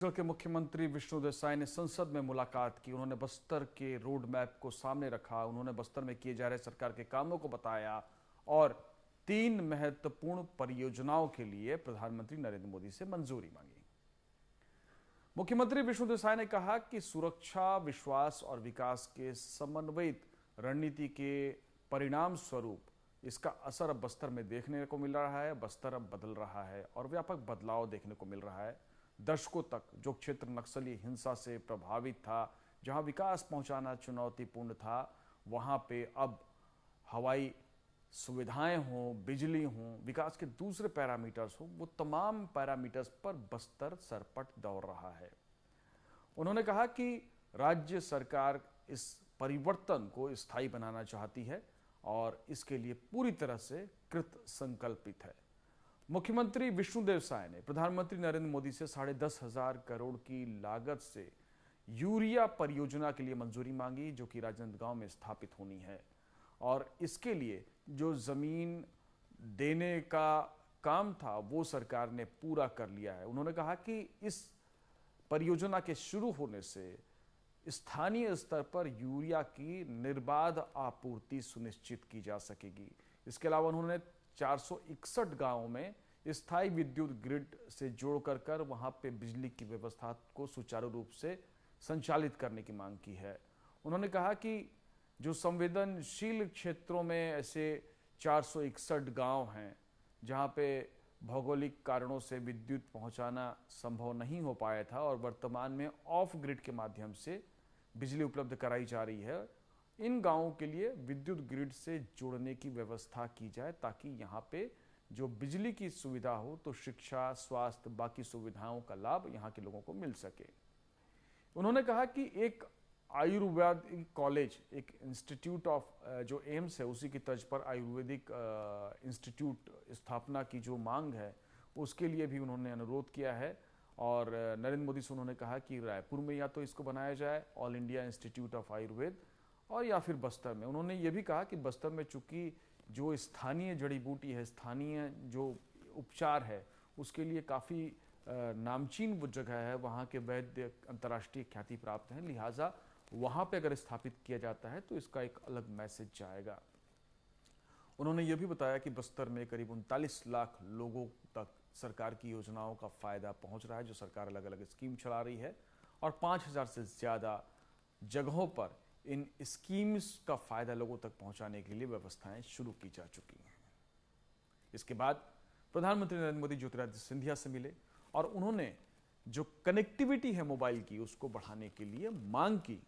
छत्तीसगढ़ के मुख्यमंत्री विष्णु देसाई ने संसद में मुलाकात की। उन्होंने बस्तर के रोड मैप को सामने रखा। उन्होंने बस्तर में किए जा रहे सरकार के कामों को बताया और 3 महत्वपूर्ण परियोजनाओं के लिए प्रधानमंत्री नरेंद्र मोदी से मंजूरी मांगी। मुख्यमंत्री विष्णु देसाई ने कहा कि सुरक्षा, विश्वास और विकास के समन्वित रणनीति के परिणाम स्वरूप इसका असर अब बस्तर में देखने को मिल रहा है। बस्तर अब बदल रहा है और व्यापक बदलाव देखने को मिल रहा है। दशकों तक जो क्षेत्र नक्सली हिंसा से प्रभावित था, जहां विकास पहुंचाना चुनौतीपूर्ण था, वहां पे अब हवाई सुविधाएं हों, बिजली हों, विकास के दूसरे पैरामीटर्स हों, वो तमाम पैरामीटर्स पर बस्तर सरपट दौड़ रहा है। उन्होंने कहा कि राज्य सरकार इस परिवर्तन को स्थायी बनाना चाहती है और इसके लिए पूरी तरह से कृत संकल्पित है। मुख्यमंत्री विष्णु देसाई ने प्रधानमंत्री नरेंद्र मोदी से 10,500 करोड़ की लागत से यूरिया परियोजना के लिए मंजूरी मांगी, जो कि राजनांदगांव में स्थापित होनी है। और इसके लिए जो जमीन देने का काम था वो सरकार ने पूरा कर लिया है। उन्होंने कहा कि इस परियोजना के शुरू होने से स्थानीय स्तर पर यूरिया की निर्बाध आपूर्ति सुनिश्चित की जा सकेगी। इसके अलावा उन्होंने 461 गांवों में स्थायी विद्युत ग्रिड से जोड़कर वहां पे बिजली की व्यवस्था को सुचारू रूप से संचालित करने की मांग की है। उन्होंने कहा कि जो संवेदनशील क्षेत्रों में ऐसे 461 गांव हैं जहां पे भौगोलिक कारणों से विद्युत पहुंचाना संभव नहीं हो पाया था और वर्तमान में ऑफ ग्रिड के माध्यम से बिजली उपलब्ध कराई जा रही है, इन गांवों के लिए विद्युत ग्रिड से जोड़ने की व्यवस्था की जाए ताकि यहाँ पे जो बिजली की सुविधा हो तो शिक्षा, स्वास्थ्य, बाकी सुविधाओं का लाभ यहाँ के लोगों को मिल सके। उन्होंने कहा कि एक आयुर्वेदिक कॉलेज, एक इंस्टीट्यूट ऑफ जो एम्स है उसी की तर्ज पर आयुर्वेदिक इंस्टीट्यूट स्थापना की जो मांग है उसके लिए भी उन्होंने अनुरोध किया है। और नरेंद्र मोदी से उन्होंने कहा कि रायपुर में या तो इसको बनाया जाए all India institute of Ayurveda, और या फिर बस्तर में। उन्होंने ये भी कहा कि बस्तर में चूंकि जो स्थानीय जड़ी बूटी है, स्थानीय जो उपचार है, उसके लिए काफ़ी नामचीन वो जगह है, वहाँ के वैद्य अंतर्राष्ट्रीय ख्याति प्राप्त हैं, लिहाजा वहाँ पे अगर स्थापित किया जाता है तो इसका एक अलग मैसेज जाएगा। उन्होंने ये भी बताया कि बस्तर में करीब 39 लाख लोगों तक सरकार की योजनाओं का फायदा पहुँच रहा है, जो सरकार अलग अलग स्कीम चला रही है, और 5,000 से ज़्यादा जगहों पर इन स्कीम्स का फायदा लोगों तक पहुंचाने के लिए व्यवस्थाएं शुरू की जा चुकी हैं। इसके बाद प्रधानमंत्री नरेंद्र मोदी ज्योतिरादित्य सिंधिया से मिले और उन्होंने जो कनेक्टिविटी है मोबाइल की उसको बढ़ाने के लिए मांग की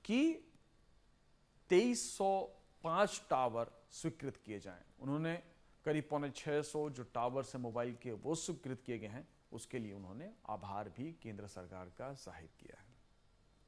कि 2305 टावर स्वीकृत किए जाएं। उन्होंने करीब 650 जो टावर से मोबाइल के वो स्वीकृत किए गए हैं, उसके लिए उन्होंने आभार भी केंद्र सरकार का जाहिर किया है।